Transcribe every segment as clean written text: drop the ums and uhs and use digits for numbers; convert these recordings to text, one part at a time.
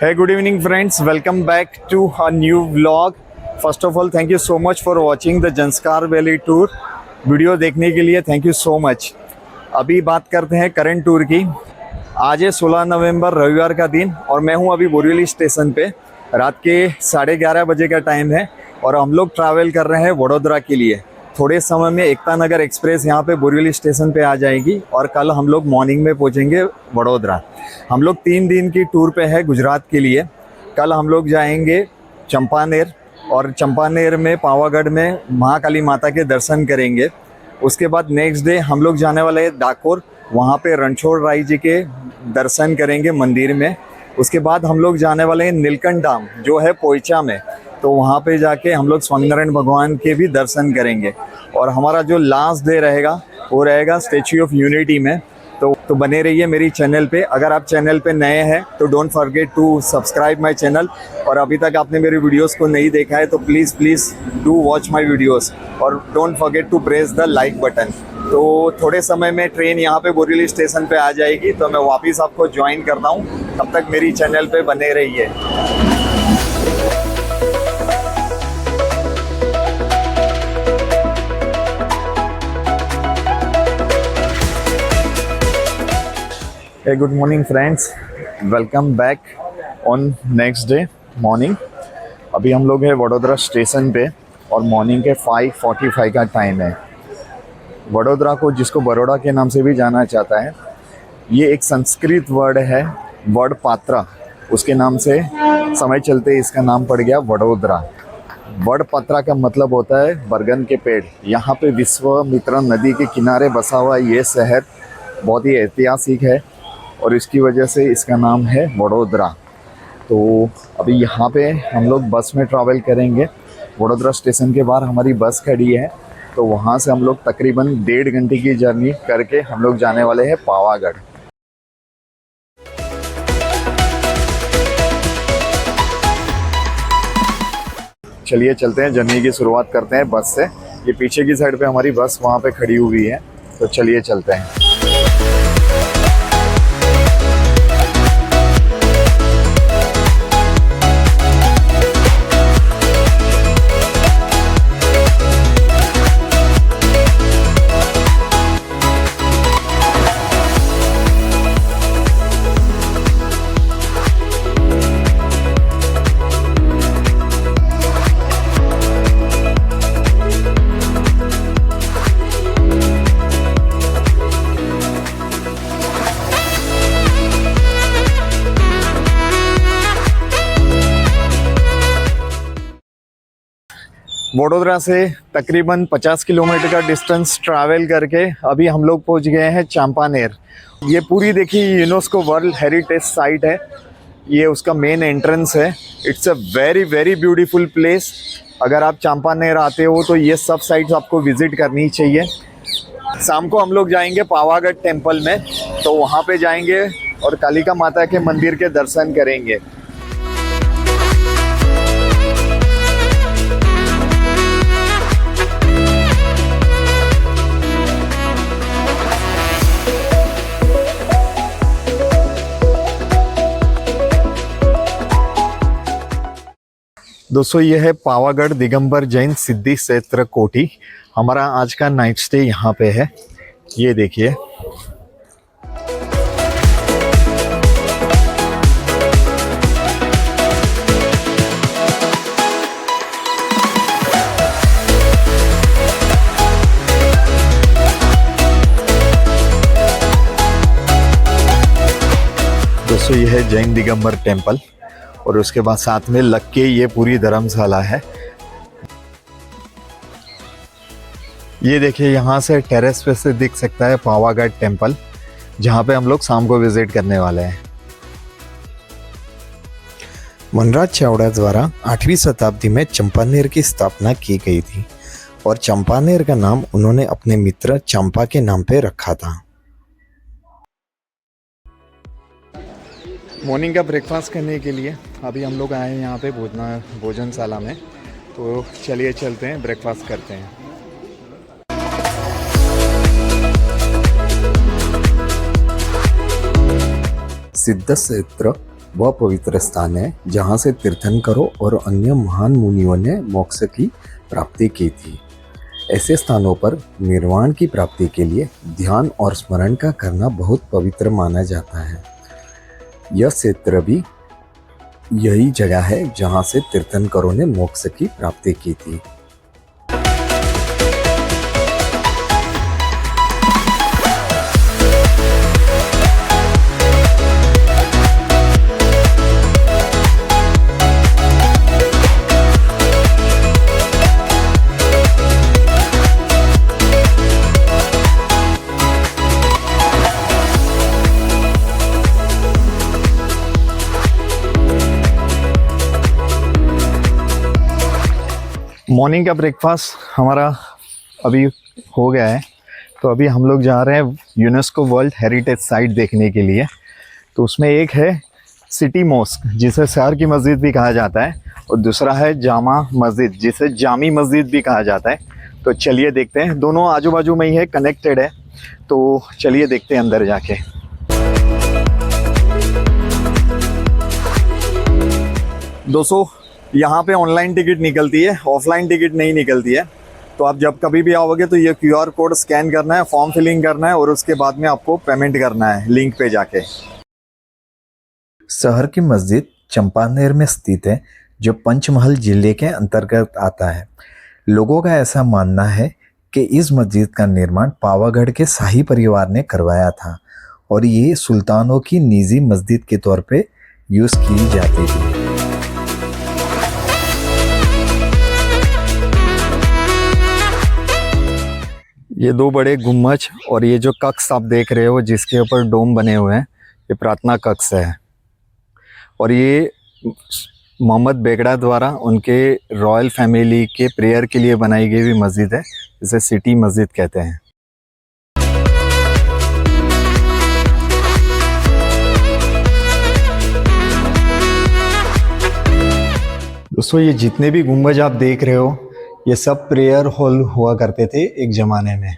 Hey, good evening, friends. Welcome back to a new vlog. First of all, thank you so much for watching the Janskar Valley tour. Video देखने के लिए thank you so much. अभी बात करते हैं current tour की. आज है 16 नवंबर रविवार का दिन और मैं हूं अभी बोरीवली स्टेशन पे. रात के 11:30 बजे का टाइम है और हम लोग ट्रैवल कर रहे हैं वडोदरा के लिए. थोड़े समय में एकता नगर एक्सप्रेस यहाँ पे बोरीवली स्टेशन पे आ जाएगी और कल हम लोग मॉर्निंग में पहुँचेंगे वडोदरा. हम लोग 3 दिन की टूर पे है गुजरात के लिए. कल हम लोग जाएंगे चंपानेर और चंपानेर में पावागढ़ में महाकाली माता के दर्शन करेंगे. उसके बाद नेक्स्ट डे हम लोग जाने वाले हैं डाकोर. वहाँ पे रणछोड़ राय जी के दर्शन करेंगे मंदिर में. उसके बाद हम लोग जाने वाले हैं नीलकंठ धाम जो है पोइचा में. तो वहाँ पे जाके हम लोग स्वामीनारायण भगवान के भी दर्शन करेंगे. और हमारा जो लास्ट डे रहेगा वो रहेगा स्टैच्यू ऑफ यूनिटी में. तो बने रहिए मेरी चैनल पे. अगर आप चैनल पे नए हैं तो don't forget to subscribe my channel. और अभी तक आपने मेरे वीडियोस को नहीं देखा है तो please do watch my videos और don't forget to press the like button. तो थोड़े समय में ट्रेन यहाँ पे बोरीवली स्टेशन पे आ जाएगी तो मैं वापस आपको ज्वाइन करता हूँ. तब तक मेरी चैनल पे बने रहिए. Hey, good morning friends. Welcome back on next day morning. अभी हम लोग हैं वडोदरा स्टेशन पे और मॉर्निंग के 5:45 का टाइम है. वडोदरा को जिसको बड़ौदा के नाम से भी जाना जाता है, ये एक संस्कृत वर्ड है, वर्ड पात्रा. उसके नाम से समय चलते इसका नाम पड़ गया वडोदरा. वर्ड पात्रा का मतलब होता है बरगद के पेड़. यहाँ पे विश्वामित्र नदी के किनारे बसा हुआ ये शहर बहुत ही ऐतिहासिक है और इसकी वजह से इसका नाम है वडोदरा. तो अभी यहाँ पे हम लोग बस में ट्रैवल करेंगे. वडोदरा स्टेशन के बाहर हमारी बस खड़ी है तो वहाँ से हम लोग तकरीबन 1.5 घंटे की जर्नी करके हम लोग जाने वाले हैं पावागढ़. चलिए चलते हैं, जर्नी की शुरुआत करते हैं बस से. ये पीछे की साइड पे हमारी बस वहाँ पे खड़ी हुई है तो चलिए चलते हैं. वडोदरा से तकरीबन 50 किलोमीटर का डिस्टेंस ट्रैवल करके अभी हम लोग पहुंच गए हैं चंपानेर. ये पूरी देखिए यूनेस्को वर्ल्ड हेरिटेज साइट है. ये उसका मेन एंट्रेंस है. It's a very beautiful place. अगर आप चंपानेर आते हो तो ये सब साइट्स आपको विजिट करनी चाहिए. शाम को हम लोग जाएंगे पावागढ़ टेम्पल में, तो वहाँ पे जाएंगे और कालिका माता के मंदिर के दर्शन करेंगे. दोस्तों ये है पावागढ़ दिगंबर जैन सिद्धि क्षेत्र कोठी. हमारा आज का नाइट स्टे यहाँ पे है. ये देखिए दोस्तों ये है जैन दिगंबर टेम्पल और उसके बाद साथ में लग के ये पूरी धर्मशाला है. ये देखिए यहाँ से टेरेस पे से दिख सकता है पावागढ़ टेम्पल, जहाँ पे हम लोग शाम को विजिट करने वाले हैं. वनराज चावड़ा द्वारा 8वीं शताब्दी में चंपानेर की स्थापना की गई थी और चंपानेर का नाम उन्होंने अपने मित्र चंपा के नाम पे रखा था. मॉर्निंग का ब्रेकफास्ट करने के लिए अभी हम लोग आए हैं यहाँ पे भोजनशाला में. तो चलिए चलते हैं, ब्रेकफास्ट करते हैं. सिद्ध क्षेत्र वह पवित्र स्थान है जहाँ से तीर्थंकरों और अन्य महान मुनियों ने मोक्ष की प्राप्ति की थी। ऐसे स्थानों पर निर्वाण की प्राप्ति के लिए ध्यान और स्मरण का करना बहुत पवित्र माना जाता है। यह क्षेत्र भी यही जगह है जहाँ से तीर्थंकरों ने मोक्ष की प्राप्ति की थी। मॉर्निंग का ब्रेकफास्ट हमारा अभी हो गया है, तो अभी हम लोग जा रहे हैं यूनेस्को वर्ल्ड हेरिटेज साइट देखने के लिए। तो उसमें एक है सिटी मॉस्क जिसे शहर की मस्जिद भी कहा जाता है, और दूसरा है जामा मस्जिद जिसे जामी मस्जिद भी कहा जाता है। तो चलिए देखते हैं, दोनों आजू बाजू में ही है, कनेक्टेड है। तो चलिए देखते हैं अंदर जाके। दोस्तों यहाँ पे ऑनलाइन टिकट निकलती है, ऑफलाइन टिकट नहीं निकलती है। तो आप जब कभी भी आओगे तो ये QR कोड स्कैन करना है, फॉर्म फिलिंग करना है और उसके बाद में आपको पेमेंट करना है लिंक पे जाके। शहर की मस्जिद चंपानेर में स्थित है, जो पंचमहल जिले के अंतर्गत आता है। लोगों का ऐसा मानना है कि इस मस्जिद का निर्माण पावागढ़ के शाही परिवार ने करवाया था और ये सुल्तानों की निजी मस्जिद के तौर पे यूज़ की जाती थी। ये दो बड़े गुम्बज और ये जो कक्ष आप देख रहे हो जिसके ऊपर डोम बने हुए हैं, ये प्रार्थना कक्ष है। और ये मोहम्मद बेगड़ा द्वारा उनके रॉयल फैमिली के प्रेयर के लिए बनाई गई हुई मस्जिद है, जिसे सिटी मस्जिद कहते हैं। दोस्तों ये जितने भी गुम्बज आप देख रहे हो, ये सब प्रेयर हॉल हुआ करते थे एक जमाने में।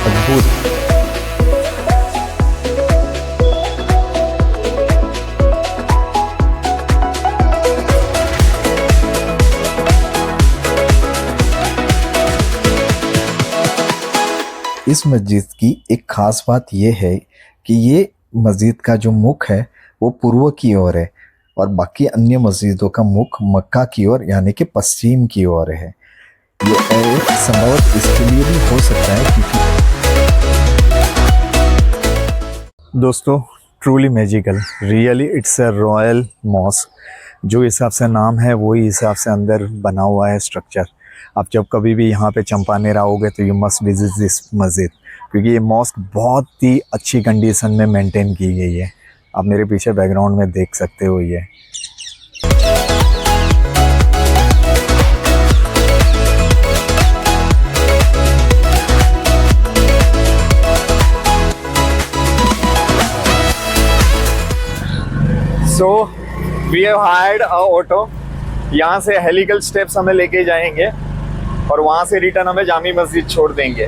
अद्भुत। इस मस्जिद की एक खास बात यह है कि ये मस्जिद का जो मुख है वो पूर्व की ओर है और बाकी अन्य मस्जिदों का मुख मक्का की ओर यानी कि पश्चिम की ओर है। ये संभवत इसके लिए भी हो सकता है क्योंकि दोस्तों truly magical, really it's a royal mosque. जो हिसाब से नाम है वही हिसाब से अंदर बना हुआ है स्ट्रक्चर। आप जब कभी भी यहाँ पे चंपानेर आओगे तो यू मस्ट विजिट दिस मस्जिद, क्योंकि ये मॉस्क बहुत ही अच्छी कंडीशन में मेंटेन की गई है। आप मेरे पीछे बैकग्राउंड में देख सकते हो ये। So we have hired a auto. यहाँ से हेलिकल स्टेप्स हमें लेके जाएंगे और वहाँ से रिटर्न हमें जामी मस्जिद छोड़ देंगे।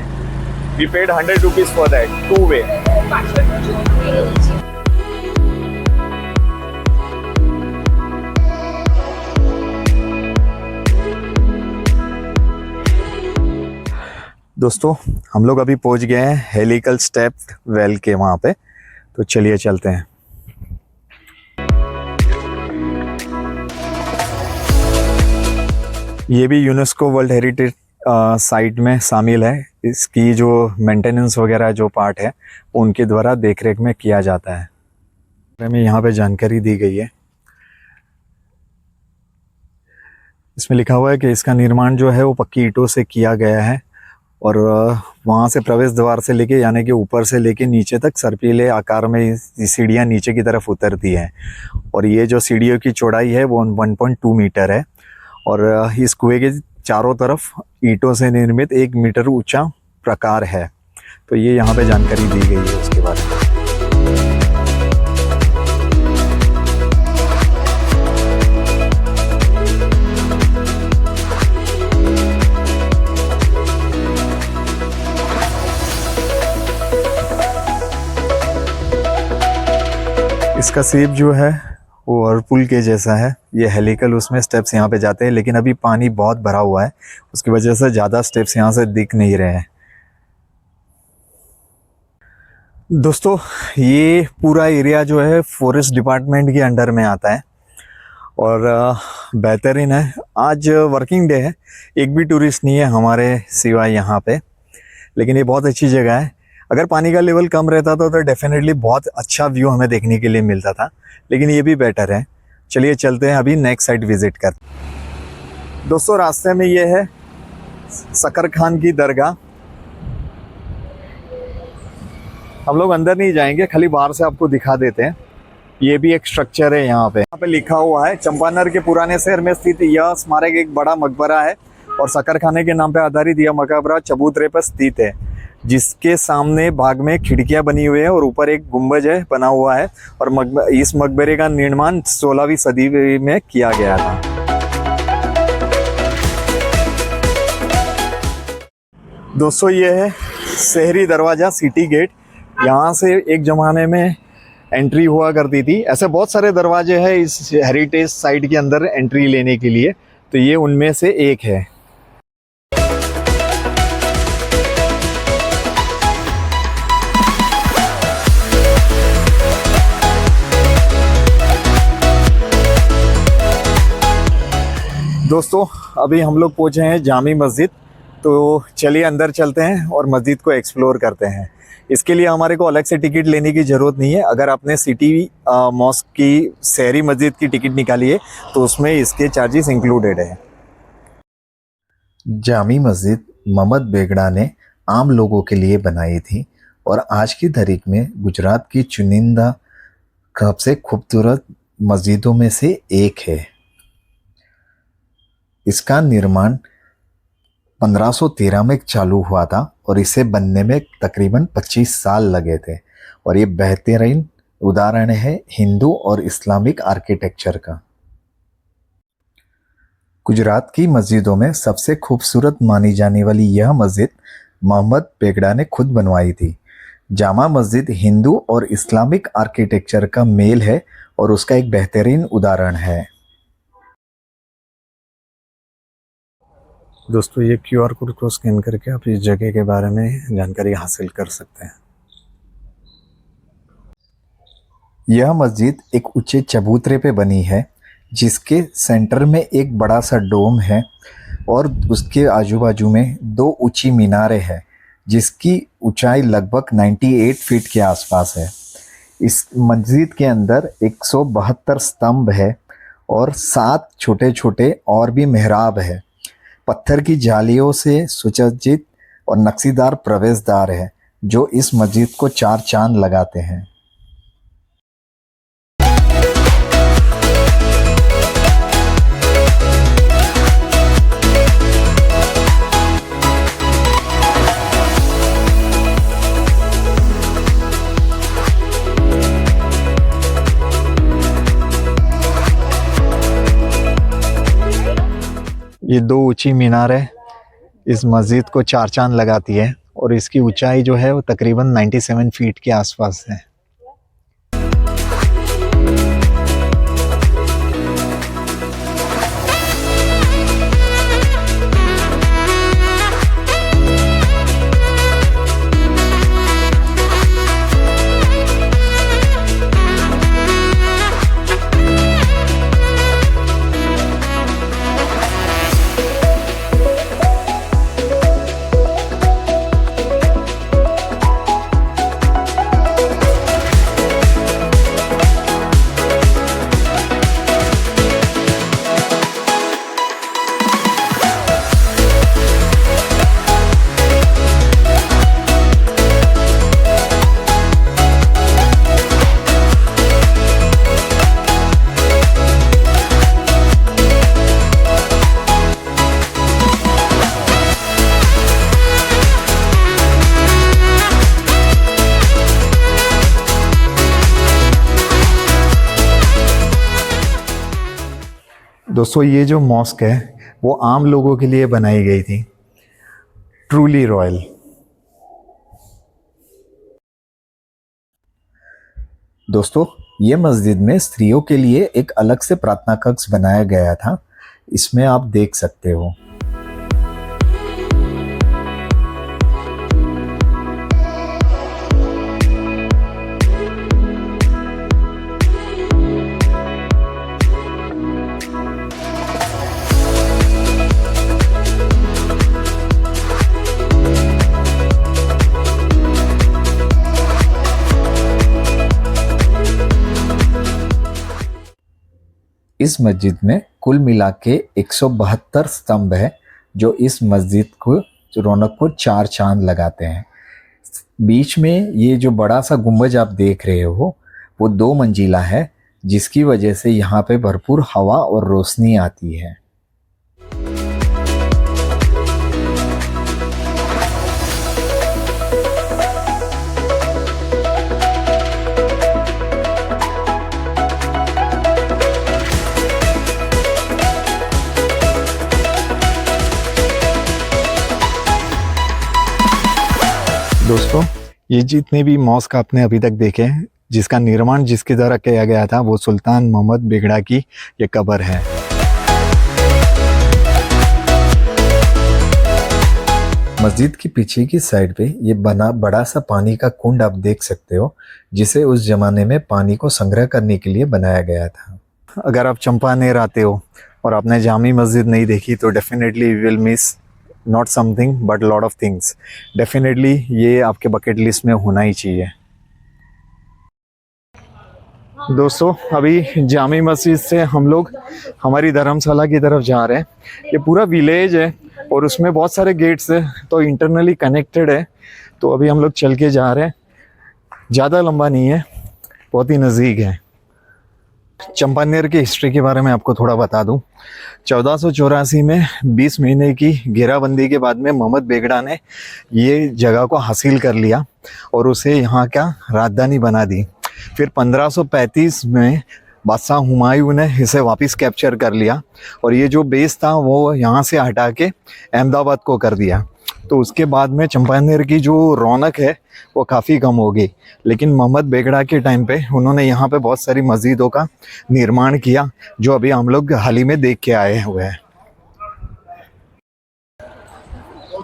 We paid 100 rupees for that, 2 way. दोस्तों हम लोग अभी पहुंच गए हैं हेलिकल स्टेप वेल के वहाँ पे, तो चलिए चलते हैं। ये भी यूनेस्को वर्ल्ड हेरिटेज साइट में शामिल है। इसकी जो मेंटेनेंस वगैरह जो पार्ट है उनके द्वारा देखरेख में किया जाता है। हमें यहाँ पे जानकारी दी गई है। इसमें लिखा हुआ है कि इसका निर्माण जो है वो पक्की ईंटों से किया गया है और वहाँ से प्रवेश द्वार से लेके यानी कि ऊपर से लेके नीचे तक सर्पीले आकार में सीढ़ियाँ नीचे की तरफ उतरती हैं। और ये जो सीढ़ियों की चौड़ाई है वो 1.2 मीटर है और इस कुएं के चारों तरफ ईंटों से निर्मित 1 मीटर ऊंचा प्रकार है। तो ये यहाँ पे जानकारी दी गई है उसके बारे में। इसका शेप जो है वो व्हर्लपूल के जैसा है। ये हेलिकल उसमें स्टेप्स यहाँ पे जाते हैं, लेकिन अभी पानी बहुत भरा हुआ है, उसकी वजह से ज़्यादा स्टेप्स यहाँ से दिख नहीं रहे हैं। दोस्तों ये पूरा एरिया जो है फॉरेस्ट डिपार्टमेंट के अंडर में आता है और बेहतरीन है। आज वर्किंग डे है, एक भी टूरिस्ट नहीं है हमारे सिवाय यहाँ पे, लेकिन ये बहुत अच्छी जगह है। अगर पानी का लेवल कम रहता तो डेफिनेटली बहुत अच्छा व्यू हमें देखने के लिए मिलता था, लेकिन ये भी बेटर है। चलिए चलते हैं अभी नेक्स्ट साइट विजिट कर। दोस्तों रास्ते में ये है सकर खान की दरगाह। हम लोग अंदर नहीं जाएंगे, खाली बाहर से आपको दिखा देते हैं। ये भी एक स्ट्रक्चर है यहाँ पे लिखा हुआ है चंपानेर के पुराने शहर में स्थित यह स्मारक एक बड़ा मकबरा है और सकर खाने के नाम पे आधारित यह मकबरा चबूतरे पर स्थित है, जिसके सामने भाग में खिड़कियां बनी हुई है और ऊपर एक गुंबज है बना हुआ है। और इस मकबरे का निर्माण 16वीं सदी में किया गया था। दोस्तों ये है शहरी दरवाज़ा, सिटी गेट। यहाँ से एक ज़माने में एंट्री हुआ करती थी। ऐसे बहुत सारे दरवाजे हैं इस हेरिटेज साइट के अंदर एंट्री लेने के लिए, तो ये उनमें से एक है। दोस्तों अभी हम लोग पहुँचे हैं जामी मस्जिद, तो चलिए अंदर चलते हैं और मस्जिद को एक्सप्लोर करते हैं। इसके लिए हमारे को अलग से टिकट लेने की ज़रूरत नहीं है। अगर आपने सिटी मॉस्क की शहरी मस्जिद की टिकट निकाली है तो उसमें इसके चार्जेस इंक्लूडेड है। जामी मस्जिद मोहम्मद बेगड़ा ने आम लोगों के लिए बनाई थी और आज की तारीख में गुजरात की चुनिंदा सबसे खूबसूरत मस्जिदों में से एक है। इसका निर्माण 1513 में चालू हुआ था और इसे बनने में तकरीबन 25 साल लगे थे और ये बेहतरीन उदाहरण है हिंदू और इस्लामिक आर्किटेक्चर का। गुजरात की मस्जिदों में सबसे खूबसूरत मानी जाने वाली यह मस्जिद मोहम्मद बेगड़ा ने खुद बनवाई थी। जामा मस्जिद हिंदू और इस्लामिक आर्किटेक्चर का मेल है और उसका एक बेहतरीन उदाहरण है। दोस्तों ये QR कोड को स्कैन करके आप इस जगह के बारे में जानकारी हासिल कर सकते हैं। यह मस्जिद एक ऊंचे चबूतरे पे बनी है, जिसके सेंटर में एक बड़ा सा डोम है और उसके आजू बाजू में 2 ऊंची मीनारें हैं, जिसकी ऊंचाई लगभग 98 फीट के आसपास है। इस मस्जिद के अंदर 172 स्तंभ है और 7 छोटे छोटे और भी मेहराब है। पत्थर की जालियों से सुसज्जित और नक्शीदार प्रवेश द्वार है, जो इस मस्जिद को 4 चांद लगाते हैं। ये 2 ऊंची मीनारें इस मस्जिद को 4 चांद लगाती है और इसकी ऊंचाई जो है वो तकरीबन 97 फीट के आसपास है। दोस्तों ये जो मॉस्क है वो आम लोगों के लिए बनाई गई थी, ट्रूली रॉयल। दोस्तों ये मस्जिद में स्त्रियों के लिए एक अलग से प्रार्थना कक्ष बनाया गया था, इसमें आप देख सकते हो। इस मस्जिद में कुल मिला के 172 स्तंभ है, जो इस मस्जिद को रौनक को 4 चांद लगाते हैं। बीच में ये जो बड़ा सा गुंबज आप देख रहे हो वो 2 मंजिला है, जिसकी वजह से यहाँ पे भरपूर हवा और रोशनी आती है। दोस्तों, ये जितने भी मॉस्क आपने अभी तक देखे हैं, जिसका निर्माण जिसके द्वारा किया गया था, वो सुल्तान मोहम्मद बेगड़ा की ये कब्र है। मस्जिद की पीछे की साइड पे ये बना बड़ा सा पानी का कुंड आप देख सकते हो, जिसे उस जमाने में पानी को संग्रह करने के लिए बनाया गया था। अगर आप चंपानेर आते हो और आपने जामी मस्जिद नहीं देखी तो definitely you will miss not something but lot of things. Definitely ये आपके बकेट लिस्ट में होना ही चाहिए। दोस्तों, अभी जामी मस्जिद से हम लोग हमारी धर्मशाला की तरफ जा रहे हैं। ये पूरा विलेज है और उसमें बहुत सारे गेट्स है, तो इंटरनली कनेक्टेड है। तो अभी हम लोग चल के जा रहे हैं, ज़्यादा लंबा नहीं है, बहुत ही नज़दीक है। चंपानेर की हिस्ट्री के बारे में आपको थोड़ा बता दूं। 1484 में 20 महीने की घेराबंदी के बाद में मोहम्मद बेगड़ा ने ये जगह को हासिल कर लिया और उसे यहाँ का राजधानी बना दी। फिर 1535 में बादशाह हुमायूं ने इसे वापस कैप्चर कर लिया और ये जो बेस था वो यहाँ से हटा के अहमदाबाद को कर दिया। तो उसके बाद में चंपानेर की जो रौनक है वो काफ़ी कम हो गई। लेकिन मोहम्मद बेगड़ा के टाइम पे उन्होंने यहाँ पे बहुत सारी मस्जिदों का निर्माण किया, जो अभी हम लोग हाल ही में देख के आए हुए हैं।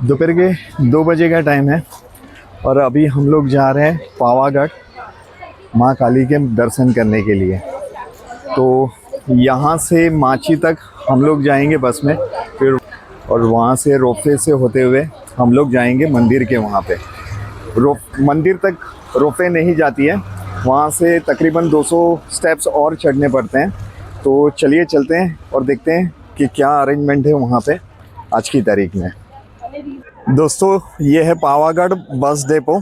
दोपहर के 2 बजे का टाइम है और अभी हम लोग जा रहे हैं पावागढ़ माँ काली के दर्शन करने के लिए। तो यहाँ से माची तक हम लोग जाएंगे बस में, फिर और वहाँ से रोपवे से होते हुए हम लोग जाएंगे मंदिर के वहाँ पे। मंदिर तक रोपवे नहीं जाती है, वहाँ से तकरीबन 200 स्टेप्स और चढ़ने पड़ते हैं। तो चलिए चलते हैं और देखते हैं कि क्या अरेंजमेंट है वहाँ पे आज की तारीख में। दोस्तों, ये है पावागढ़ बस डिपो।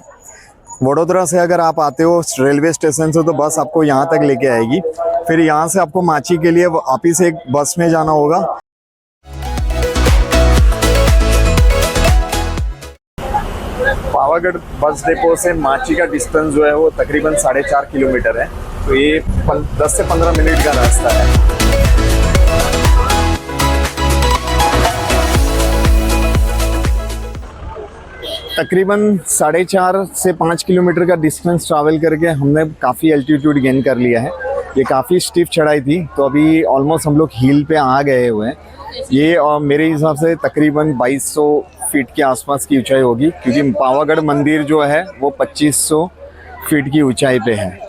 वडोदरा से अगर आप आते हो रेलवे स्टेशन से तो बस आपको यहाँ तक लेके आएगी। फिर यहाँ से आपको माची के लिए वापिस एक बस में जाना होगा। पावागढ़ बस डिपो से माची का डिस्टेंस जो है वो तकरीबन 4.5 किलोमीटर है। तो ये 10 से 15 मिनट का रास्ता है। तकरीबन 4.5 से 5 किलोमीटर का डिस्टेंस ट्रैवल करके हमने काफ़ी एल्टीट्यूड गेन कर लिया है। ये काफ़ी स्टीफ चढ़ाई थी, तो अभी ऑलमोस्ट हम लोग हिल पे आ गए हुए हैं। ये मेरे हिसाब से तकरीबन 2200 फीट के आसपास की ऊंचाई होगी, क्योंकि पावागढ़ मंदिर जो है वो 2500 फीट की ऊंचाई पे है।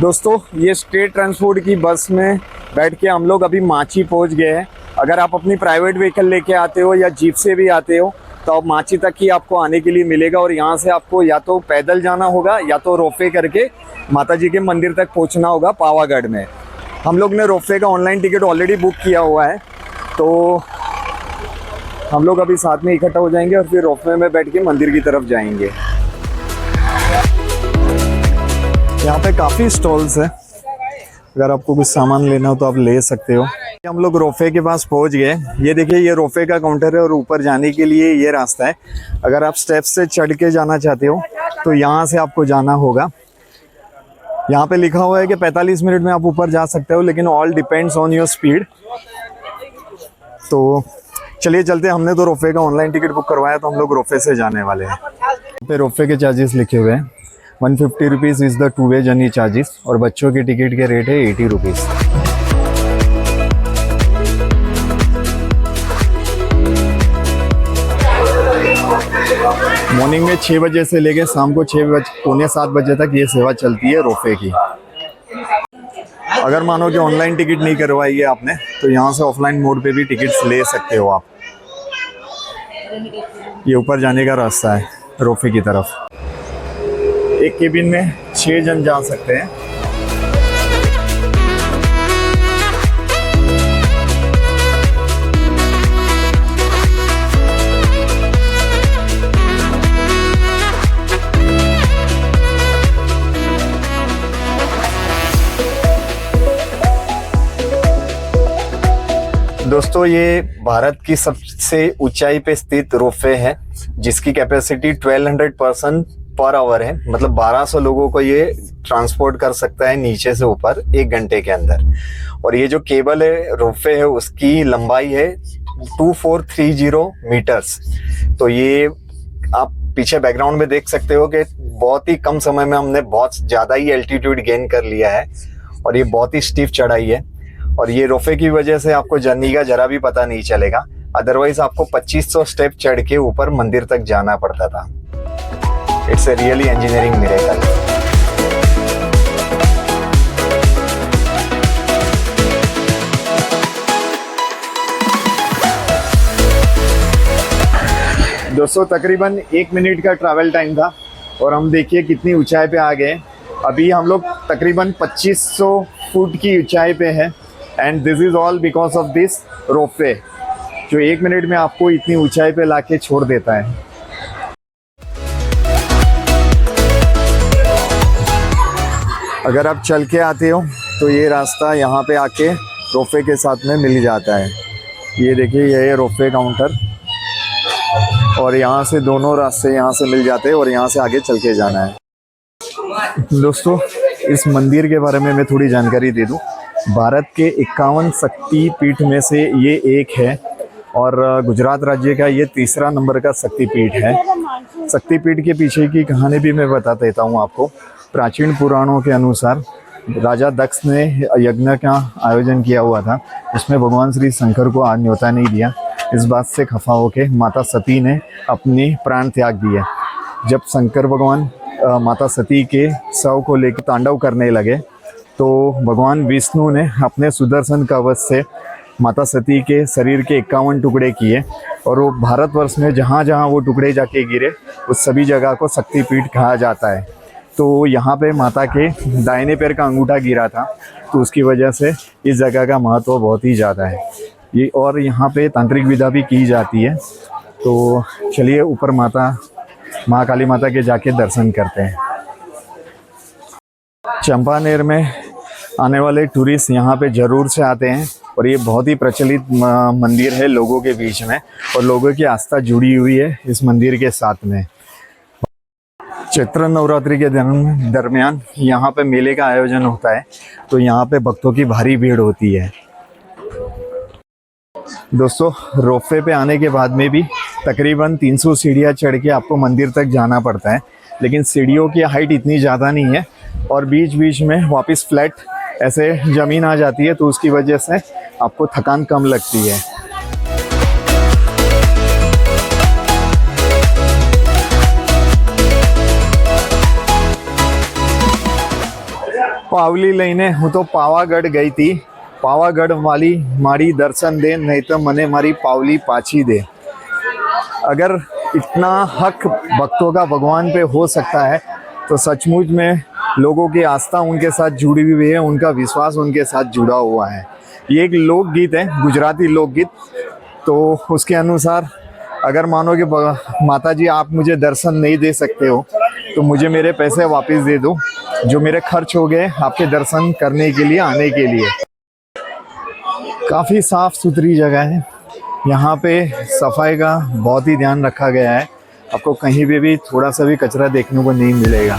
दोस्तों, ये स्टेट ट्रांसपोर्ट की बस में बैठ के हम लोग अभी माची पहुंच गए हैं। अगर आप अपनी प्राइवेट व्हीकल लेके आते हो या जीप से भी आते हो तो अब माची तक ही आपको आने के लिए मिलेगा, और यहाँ से आपको या तो पैदल जाना होगा या तो रोपवे करके माताजी के मंदिर तक पहुँचना होगा पावागढ़ में। हम लोग ने रोपवे का ऑनलाइन टिकट ऑलरेडी बुक किया हुआ है, तो हम लोग अभी साथ में इकट्ठा हो जाएंगे और फिर रोपवे में बैठ के मंदिर की तरफ जाएंगे। यहाँ पे काफ़ी स्टॉल्स है, अगर आपको कुछ सामान लेना हो तो आप ले सकते हो। हम लोग रोपवे के पास पहुँच गए। ये देखिए, ये रोपवे का काउंटर है और ऊपर जाने के लिए ये रास्ता है। अगर आप स्टेप्स से चढ़ के जाना चाहते हो तो यहाँ से आपको जाना होगा। यहाँ पे लिखा हुआ है कि 45 मिनट में आप ऊपर जा सकते हो, लेकिन all depends on your speed. तो चलिए चलते हैं। हमने तो रोपवे का ऑनलाइन टिकट बुक करवाया, तो हम लोग रोपवे से जाने वाले हैं। पे रोपवे के चार्जेस लिखे हुए हैं। 150 is the 2 way journey charges और बच्चों के टिकट के रेट है 80 रुपीज़। मॉर्निंग में 6 बजे से लेके शाम को 6 बजे 7 तक ये सेवा चलती है रोपवे की। अगर मानो कि ऑनलाइन टिकट नहीं करवाई है आपने तो यहाँ से ऑफलाइन मोड पे भी टिकट्स ले सकते हो आप। ये ऊपर जाने का रास्ता है रोपवे की तरफ। एक केबिन में 6 जन जा सकते हैं। दोस्तों ये भारत की सबसे ऊंचाई पे स्थित रोपवे है जिसकी कैपेसिटी 1200 पर्सन पर आवर है। मतलब 1200 लोगों को ये ट्रांसपोर्ट कर सकता है नीचे से ऊपर 1 घंटे के अंदर। और ये जो केबल है रोपवे है उसकी लंबाई है 2430 मीटर्स। तो ये आप पीछे बैकग्राउंड में देख सकते हो कि बहुत ही कम समय में हमने बहुत ज़्यादा ही एल्टीट्यूड गेन कर लिया है और ये बहुत ही स्टीफ चढ़ाई है। और ये रोपवे की वजह से आपको जर्नी का जरा भी पता नहीं चलेगा, अदरवाइज आपको 2500 स्टेप चढ़ के ऊपर मंदिर तक जाना पड़ता था। It's a really engineering miracle. दोस्तों तकरीबन 1 मिनट का ट्रैवल टाइम था और हम देखिए कितनी ऊंचाई पे आ गए। अभी हम लोग तकरीबन 2500 फुट की ऊंचाई पे है and this is all because of this ropeway जो 1 मिनट में आपको इतनी ऊंचाई पे लाके छोड़ देता है। अगर आप चल के आते हो तो ये रास्ता यहाँ पे आके रोपवे के साथ में मिल जाता है। ये देखिए ये है रोपवे काउंटर और यहाँ से दोनों रास्ते यहाँ से मिल जाते हैं और यहाँ से आगे चल के जाना है। दोस्तों इस मंदिर के बारे में मैं थोड़ी जानकारी दे दूँ। भारत के 51 शक्ति पीठ में से ये एक है और गुजरात राज्य का ये 3रा नंबर का शक्तिपीठ है। शक्तिपीठ के पीछे की कहानी भी मैं बता देता हूँ आपको। प्राचीन पुराणों के अनुसार राजा दक्ष ने यज्ञ का आयोजन किया हुआ था जिसमें भगवान श्री शंकर को आज न्योता नहीं दिया। इस बात से खफा होकर माता सती ने अपनी प्राण त्याग दिए। जब शंकर भगवान माता सती के शव को लेकर तांडव करने लगे तो भगवान विष्णु ने अपने सुदर्शन कवच से माता सती के शरीर के 51 टुकड़े किए और वो भारतवर्ष में जहाँ जहाँ वो टुकड़े जाके गिरे उस सभी जगह को शक्तिपीठ कहा जाता है। तो यहाँ पे माता के दाहिने पैर का अंगूठा गिरा था तो उसकी वजह से इस जगह का महत्व बहुत ही ज़्यादा है। ये और यहाँ पे तांत्रिक विधा भी की जाती है। तो चलिए ऊपर माँ काली माता के जाके दर्शन करते हैं। चंपानेर में आने वाले टूरिस्ट यहाँ पे ज़रूर से आते हैं और ये बहुत ही प्रचलित मंदिर है लोगों के बीच में और लोगों की आस्था जुड़ी हुई है इस मंदिर के साथ में। चैत्र नवरात्रि के दरमियान यहाँ पे मेले का आयोजन होता है तो यहाँ पे भक्तों की भारी भीड़ होती है। दोस्तों रोपवे पे आने के बाद में भी तकरीबन 300 सीढ़ियाँ चढ़ के आपको मंदिर तक जाना पड़ता है, लेकिन सीढ़ियों की हाइट इतनी ज़्यादा नहीं है और बीच बीच में वापस फ्लैट ऐसे ज़मीन आ जाती है तो उसकी वजह से आपको थकान कम लगती है। पावली लईने हूँ तो पावागढ़ गई थी, पावागढ़ वाली मारी दर्शन दे नहीं तो मने मारी पावली पाछी दे। अगर इतना हक भक्तों का भगवान पे हो सकता है तो सचमुच में लोगों की आस्था उनके साथ जुड़ी हुई है, उनका विश्वास उनके साथ जुड़ा हुआ है। ये एक लोकगीत है, गुजराती लोकगीत। तो उसके अनुसार अगर मानो कि माता जी आप मुझे दर्शन नहीं दे सकते हो तो मुझे मेरे पैसे वापस दे दो जो मेरे खर्च हो गए आपके दर्शन करने के लिए आने के लिए। काफ़ी साफ़ सुथरी जगह है, यहाँ पे सफाई का बहुत ही ध्यान रखा गया है। आपको कहीं पे भी थोड़ा सा भी कचरा देखने को नहीं मिलेगा।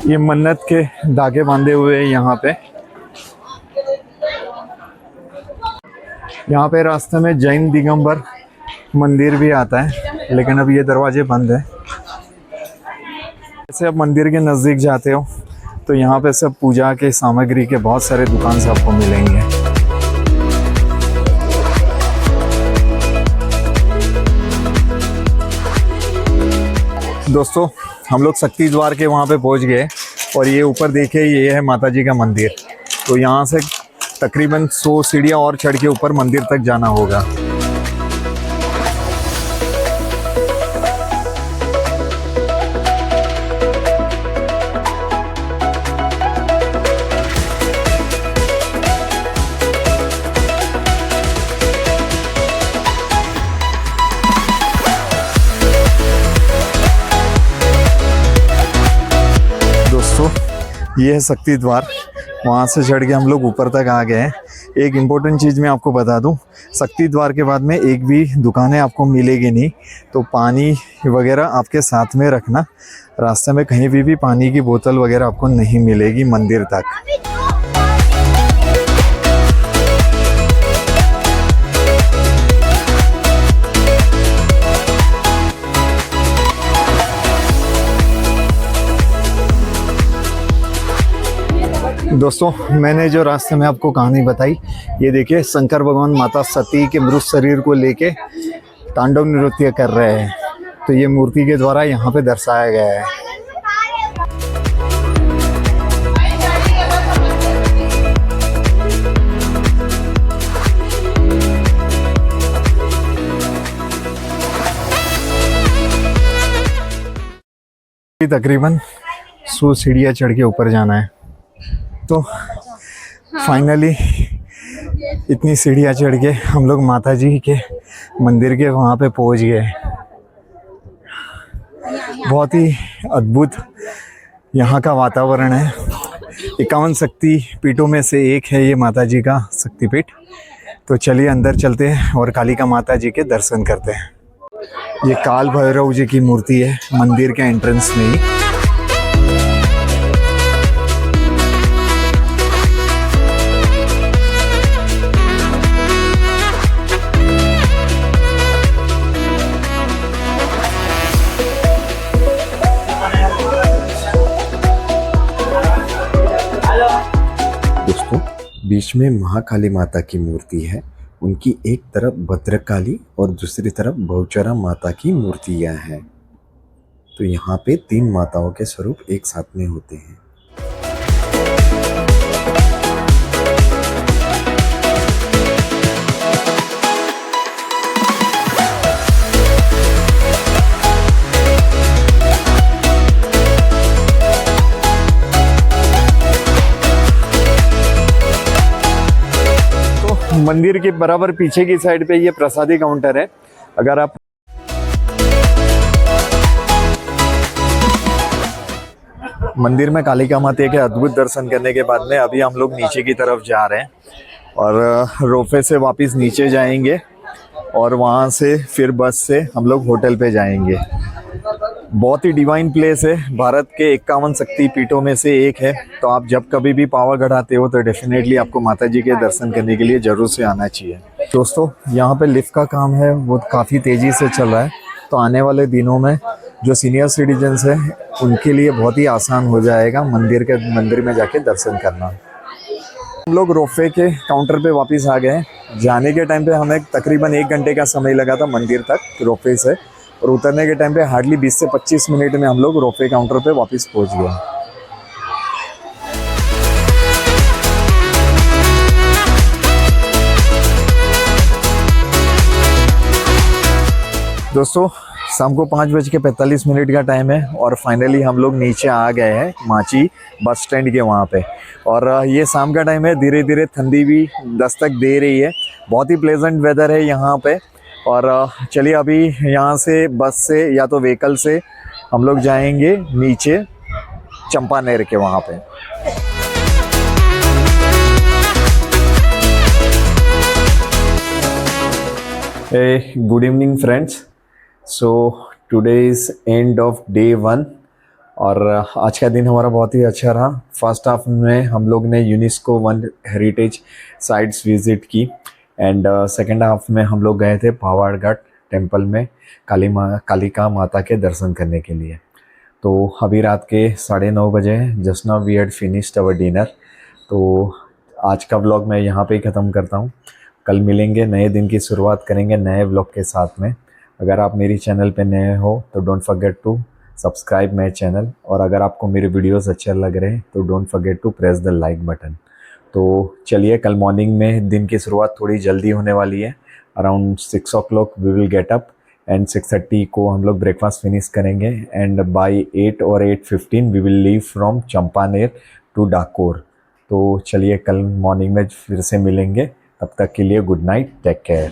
ये मन्नत के धागे बांधे हुए हैं यहाँ पे। यहाँ पे रास्ते में जैन दिगंबर मंदिर भी आता है, लेकिन अब ये दरवाजे बंद है। जैसे आप मंदिर के नज़दीक जाते हो तो यहाँ पे सब पूजा के सामग्री के बहुत सारे दुकान से आपको मिलेंगे। दोस्तों, हम लोग शक्ति द्वार के वहाँ पे पहुँच गए और ये ऊपर देखिए, ये है माता जी का मंदिर। तो यहाँ से तकरीबन 100 सीढ़ियाँ और चढ़ के ऊपर मंदिर तक जाना होगा। ये है शक्ति द्वार, वहाँ से चढ़ के हम लोग ऊपर तक आ गए हैं। एक इम्पोर्टेंट चीज़ मैं आपको बता दूँ, शक्ति द्वार के बाद में एक भी दुकानें आपको मिलेगी नहीं, तो पानी वगैरह आपके साथ में रखना। रास्ते में कहीं भी पानी की बोतल वगैरह आपको नहीं मिलेगी मंदिर तक। दोस्तों, मैंने जो रास्ते में आपको कहानी बताई, ये देखिए शंकर भगवान माता सती के मृत शरीर को लेके तांडव नृत्य कर रहे हैं। तो ये मूर्ति के द्वारा यहाँ पे दर्शाया गया है। तकरीबन 100 सीढ़ियाँ चढ़ के ऊपर जाना है। तो फाइनली इतनी सीढ़ियाँ चढ़ के हम लोग माता जी के मंदिर के वहाँ पे पहुँच गए। बहुत ही अद्भुत यहाँ का वातावरण है। 51 शक्ति पीठों में से एक है ये माता जी का शक्तिपीठ। तो चलिए अंदर चलते हैं और कालिका माता जी के दर्शन करते हैं। ये काल भैरव जी की मूर्ति है मंदिर के एंट्रेंस में ही। बीच में महाकाली माता की मूर्ति है। उनकी एक तरफ भद्रकाली और दूसरी तरफ बहुचरा माता की मूर्तियां हैं। तो यहाँ पे 3 माताओं के स्वरूप एक साथ में होते हैं। मंदिर के बराबर पीछे की साइड पे ये प्रसादी काउंटर है। अगर आप मंदिर में कालिका माता के अद्भुत दर्शन करने के बाद में अभी हम लोग नीचे की तरफ जा रहे हैं और रोपवे से वापस नीचे जाएंगे और वहाँ से फिर बस से हम लोग होटल पे जाएंगे। बहुत ही डिवाइन प्लेस है, भारत के 51 शक्ति पीठों में से एक है। तो आप जब कभी भी पावागढ़ आते हो तो डेफिनेटली आपको माता जी के दर्शन करने के लिए ज़रूर से आना चाहिए। दोस्तों, यहाँ पे लिफ्ट का काम है वो काफ़ी तेज़ी से चल रहा है। तो आने वाले दिनों में जो सीनियर सिटीजन्स हैं उनके लिए बहुत ही आसान हो जाएगा मंदिर में जाके दर्शन करना। हम लोग रोपवे के काउंटर पे वापस आ गए। जाने के टाइम पे हमें तकरीबन 1 घंटे का समय लगा था मंदिर तक रोपवे से, और उतरने के टाइम पे हार्डली 20 से 25 मिनट में हम लोग रोपवे काउंटर पे वापस पहुंच गए। दोस्तों, शाम को 5:45 का टाइम है और फाइनली हम लोग नीचे आ गए हैं माची बस स्टैंड के वहाँ पे। और ये शाम का टाइम है, धीरे धीरे ठंडी भी दस्तक दे रही है। बहुत ही प्लेजेंट वेदर है यहाँ पे। और चलिए अभी यहाँ से बस से या तो व्हीकल से हम लोग जाएंगे नीचे चंपानेर के वहाँ पे। Good evening friends. So today is end of day 1 और आज का दिन हमारा बहुत ही अच्छा रहा। फर्स्ट हाफ में हम लोग ने UNESCO world heritage sites visit की एंड सेकेंड हाफ में हम लोग गए थे पावागढ़ टेम्पल में कालिका माता के दर्शन करने के लिए। तो अभी रात के 9:30 बजे हैं। Just now we had finished our dinner. तो आज का व्लॉग मैं यहाँ पे ही ख़त्म करता हूँ। कल मिलेंगे, नए दिन की शुरुआत करेंगे नए व्लॉग के साथ में। अगर आप मेरी चैनल पे नए हो तो don't forget to subscribe my channel, और अगर आपको मेरे वीडियोस अच्छे लग रहे हैं तो don't forget to press the like button. तो चलिए, कल मॉर्निंग में दिन की शुरुआत थोड़ी जल्दी होने वाली है। Around 6 o'clock we will get up and 6:30 को हम लोग ब्रेकफास्ट फिनिश करेंगे एंड बाय 8 और 8:15 we will leave from Champaner to Dakor. तो चलिए, कल मॉर्निंग में फिर से मिलेंगे। तब तक के लिए गुड नाइट, टेक केयर।